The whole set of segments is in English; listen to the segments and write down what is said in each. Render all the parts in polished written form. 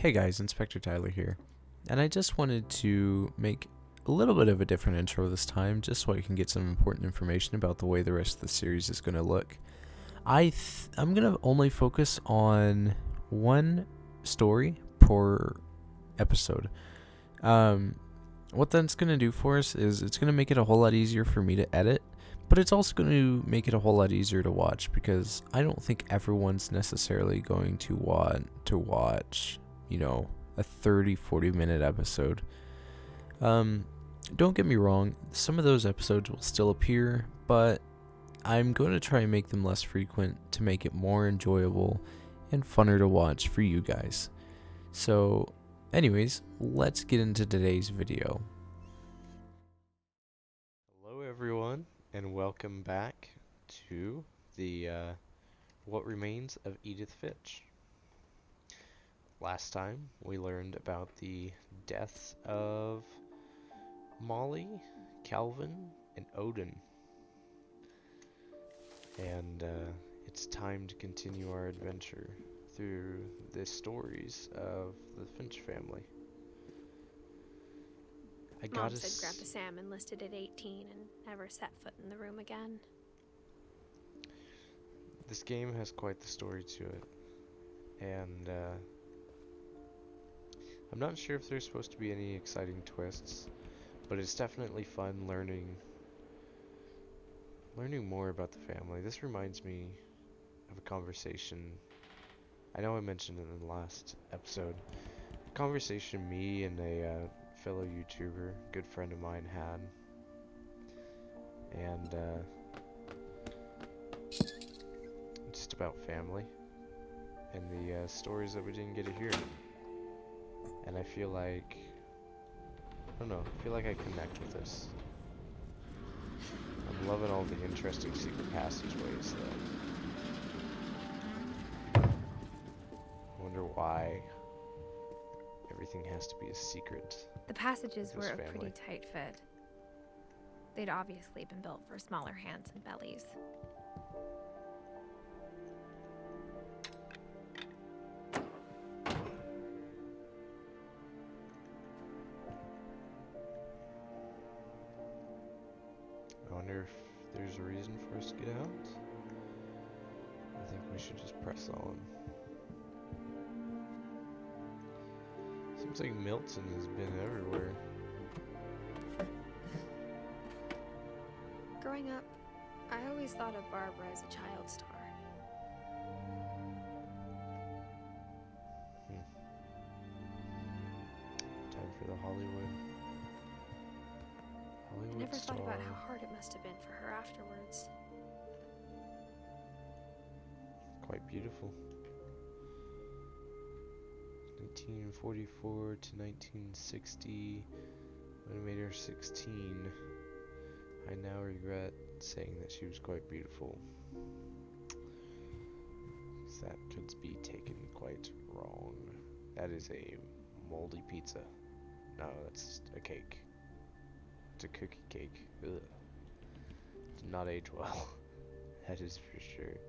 Hey guys, Inspector Tyler here, and I just wanted to make a little bit of a different intro this time, just so I can get some important information about the way the rest of the series is going to look. I'm going to only focus on one story per episode. What that's going to do for us is it's going to make it a whole lot easier for me to edit, but it's also going to make it a whole lot easier to watch, because I don't think everyone's necessarily going to want to watch a 30-40 minute episode. Don't get me wrong, some of those episodes will still appear, but I'm going to try and make them less frequent to make it more enjoyable and funner to watch for you guys. So anyways, let's get into today's video. Hello everyone, and welcome back to the What Remains of Edith Finch. Last time, we learned about the deaths of Molly, Calvin, and Odin. And it's time to continue our adventure through the stories of the Finch family. Mom said Grandpa Sam enlisted at 18 and never set foot in the room again. This game has quite the story to it. And I'm not sure if there's supposed to be any exciting twists, but it's definitely fun learning more about the family. This reminds me of a conversation, I know I mentioned it in the last episode, a conversation me and a fellow YouTuber, good friend of mine, had. And just about family and the stories that we didn't get to hear. And I feel like, I connect with this. I'm loving all the interesting secret passageways, though. I wonder why everything has to be a secret. The passages were a pretty tight fit. They'd obviously been built for smaller hands and bellies. I wonder if there's a reason for us to get out. I think we should just press on. Seems like Milton has been everywhere. Growing up, I always thought of Barbra as a child star. Time for the Hollywood I never star. thought about how hard it must have been for her afterwards. Quite beautiful. 1944 to 1960, when I made her 16. I now regret saying that she was quite beautiful, that could be taken quite wrong. That is a moldy pizza. No, that's a cake. It's a cookie cake. Ugh. Did not age well. That is for sure.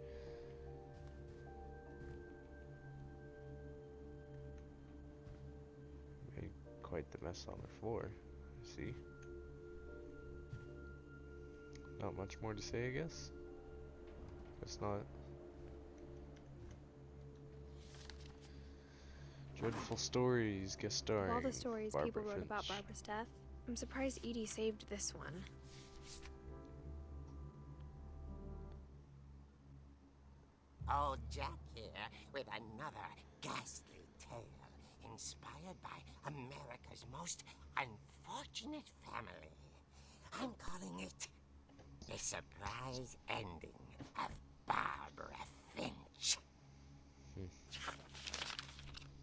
Made quite the mess on the floor. See? Not much more to say, I guess. Guess not. Dreadful Stories, guest starring Of all the stories Barbra people wrote Finch. about Barbra's death, I'm surprised Edie saved this one. Old Jack here with another ghastly tale inspired by America's most unfortunate family. I'm calling it The Surprise Ending of Barbra Finch.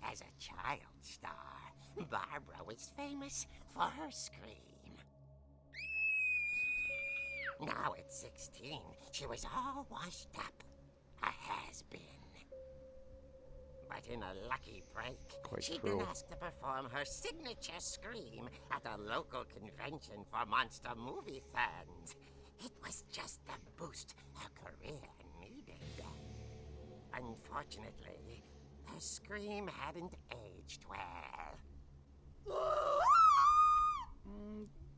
As a child star, Barbra was famous for her scream. Now at 16, she was all washed up. A has-been. But in a lucky break, she'd been asked to perform her signature scream at a local convention for monster movie fans. It was just the boost her career needed. Unfortunately, Her scream hadn't aged well.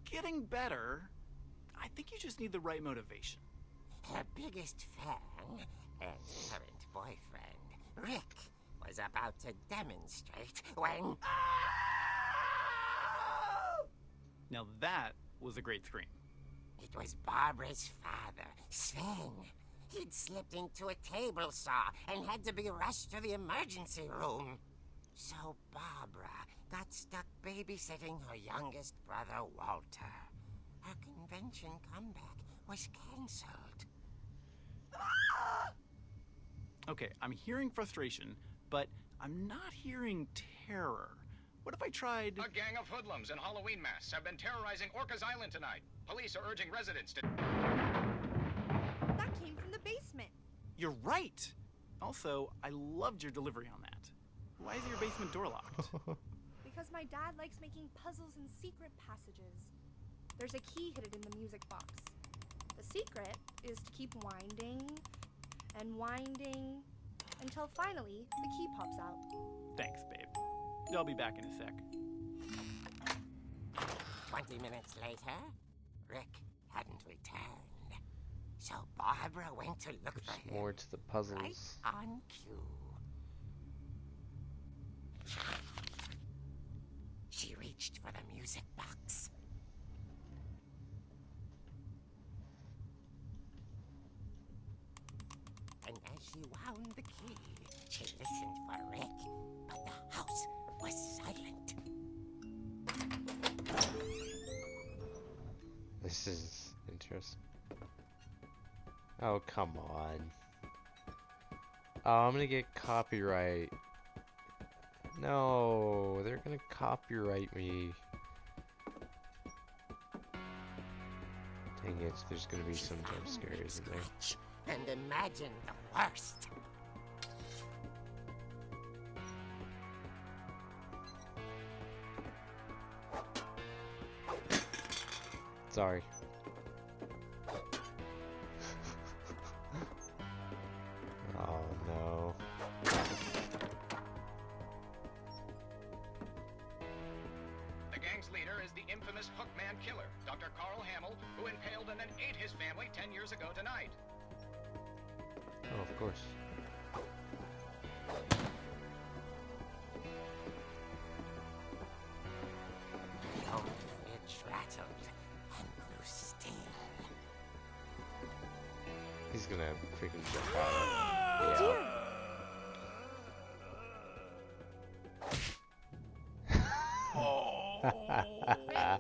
Getting better. I think you just need the right motivation. Her biggest fan and current boyfriend, Rick, was about to demonstrate when... Now that was a great scream. It was Barbra's father, Sven. He'd slipped into a table saw and had to be rushed to the emergency room. So Barbra got stuck babysitting her youngest brother, Walter. Her convention comeback was cancelled. Okay, I'm hearing frustration, but I'm not hearing terror. What if I tried... A gang of hoodlums in Halloween masks have been terrorizing Orcas Island tonight. Police are urging residents to... That came from the basement. You're right! Also, I loved your delivery on that. Why is your basement door locked? Because my dad likes making puzzles and secret passages. There's a key hidden in the music box. The secret is to keep winding and winding until finally the key pops out. Thanks, babe. I'll be back in a sec. 20 minutes later, Rick hadn't returned. So Barbra went to look for him. More to the puzzles. Right on cue. She reached for the music box. And as she wound the key, she listened for Rick, but the house was silent. This is interesting. Oh, come on. Oh, I'm gonna get copyright. No, they're gonna copyright me. Dang it, there's gonna be some jump scares in there. And imagine the worst. Sorry. Oh no. The gang's leader is the infamous Hookman killer, Dr. Carl Hamill, who impaled and then ate his family 10 years ago tonight. Oh, of course. The old fridge rattled and grew still. He's gonna freaking jump out. Yeah.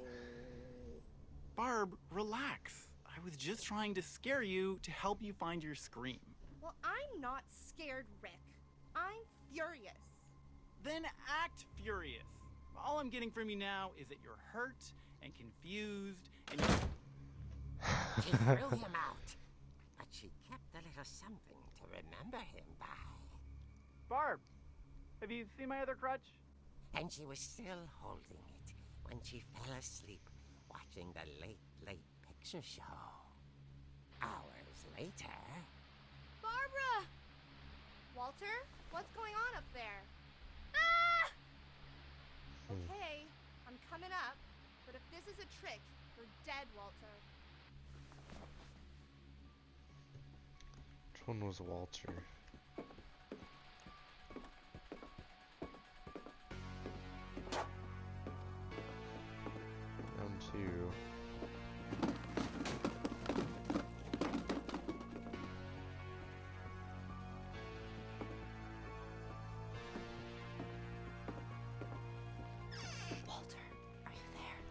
Barb, relax. I was just trying to scare you to help you find your scream. Well, I'm not scared, Rick. I'm furious. Then act furious. All I'm getting from you now is that you're hurt and confused and you... She threw him out, but she kept a little something to remember him by. Barb, have you seen my other crutch? And she was still holding it when she fell asleep watching the late picture show. Hours later... Barbra! Walter, what's going on up there? Ah! Okay, I'm coming up, but if this is a trick, you're dead, Walter. Which one was Walter? Round two. Walter, are you there?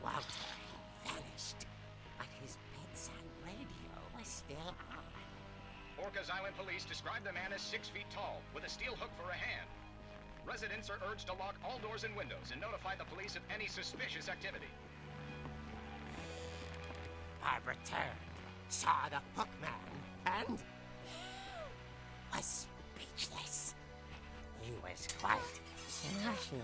Walter vanished, but his bedside radio was still on. Orcas Island police describe the man as 6 feet tall, with a steel hook for a hand. Residents are urged to lock all doors and windows and notify the police of any suspicious activity. Barbra turned, saw the hookman, and was speechless. He was quite smashing.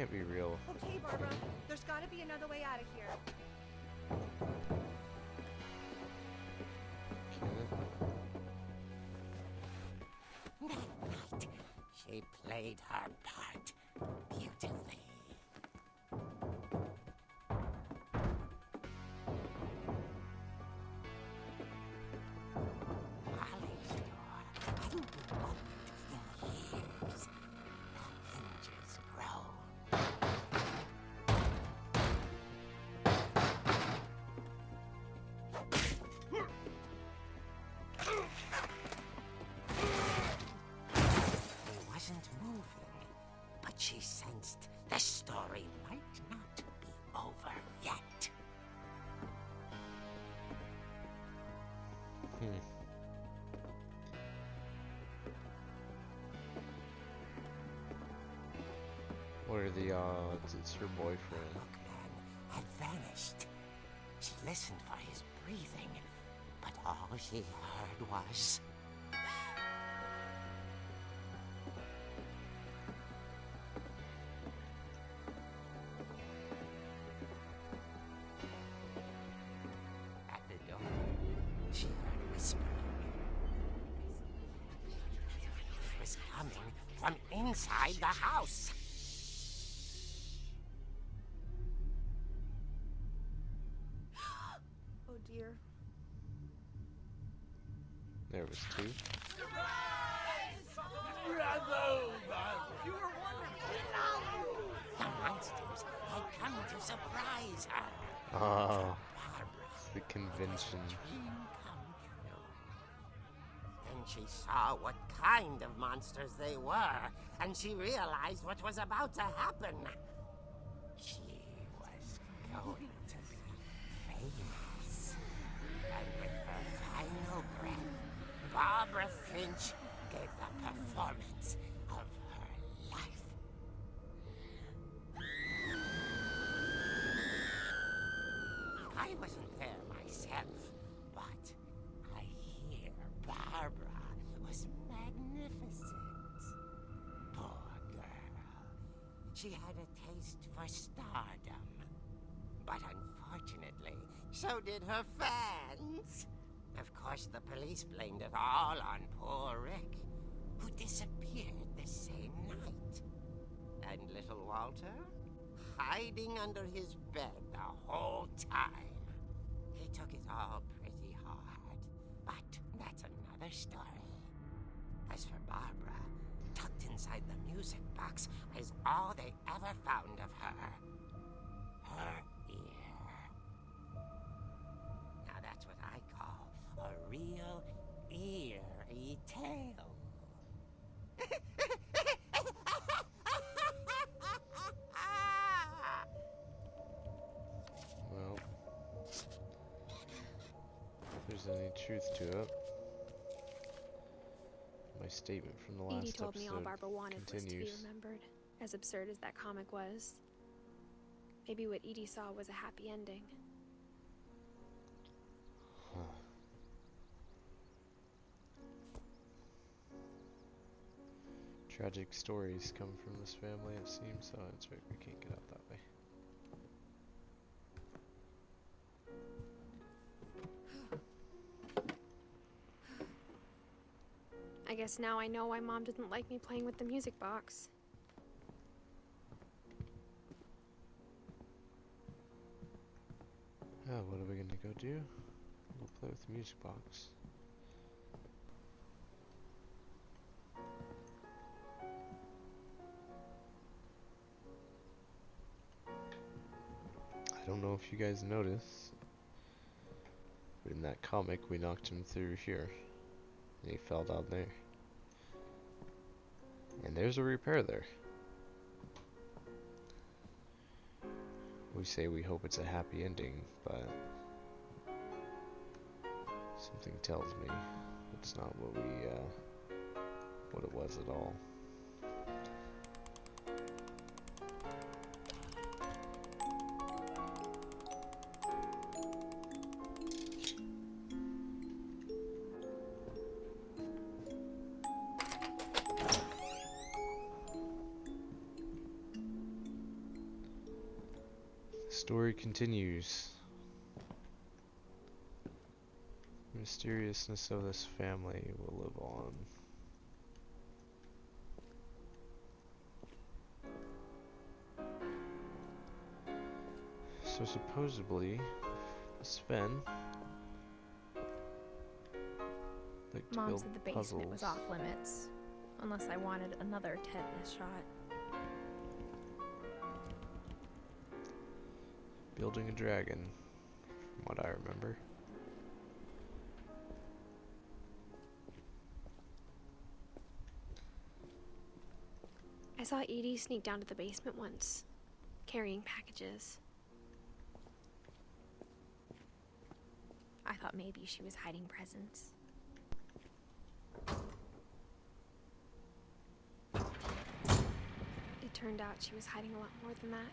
can't be real. Okay, Barbara. There's gotta be another way out of here. Can it? That night, she played her part beautifully. Molly's door hadn't been opened in years. The hinges groaned. He wasn't moving, but she sensed the story might not be over yet. What are the odds? It's her boyfriend. Milkman had vanished. She listened for his breathing, but all she heard was... At the door, she heard whispering. It was coming from inside the house. Oh dear. There was two. The monsters had come to surprise her. Oh, Barbara, it's the convention. dream come true. Then she saw what kind of monsters they were, and she realized what was about to happen. She was going to be famous. And with her final breath, Barbara Finch gave the performance of her life. I wasn't there myself, but I hear Barbara was magnificent. Poor girl. She had a taste for stardom. But unfortunately, so did her fans. Of course, the police blamed it all on poor Rick, who disappeared the same night. And little Walter? Hiding under his bed the whole time. He took it all pretty hard, but that's another story. As for Barbara, tucked inside the music box is all they ever found of her. Her ear. Now that's what I call a real eerie tale. Well, if there's any truth to it, my statement from the last Edie told me all episode Barbara wanted was to be continues. remembered, as absurd as that comic was. Maybe what Edie saw was a happy ending. Tragic stories come from this family, it seems, so it's right, we can't get out that way. I guess now I know why Mom didn't like me playing with the music box. Oh, what are we gonna go do? We'll play with the music box. I don't know if you guys noticed, but in that comic we knocked him through here, and he fell down there. And there's a repair there. We say we hope it's a happy ending, but something tells me it's not what what it was at all. Story continues. The mysteriousness of this family will live on. So supposedly, Sven liked to Mom build said the basement was puzzles. off limits, unless I wanted another tetanus shot. Building a dragon, from what I remember. I saw Edie sneak down to the basement once, carrying packages. I thought maybe she was hiding presents. It turned out she was hiding a lot more than that.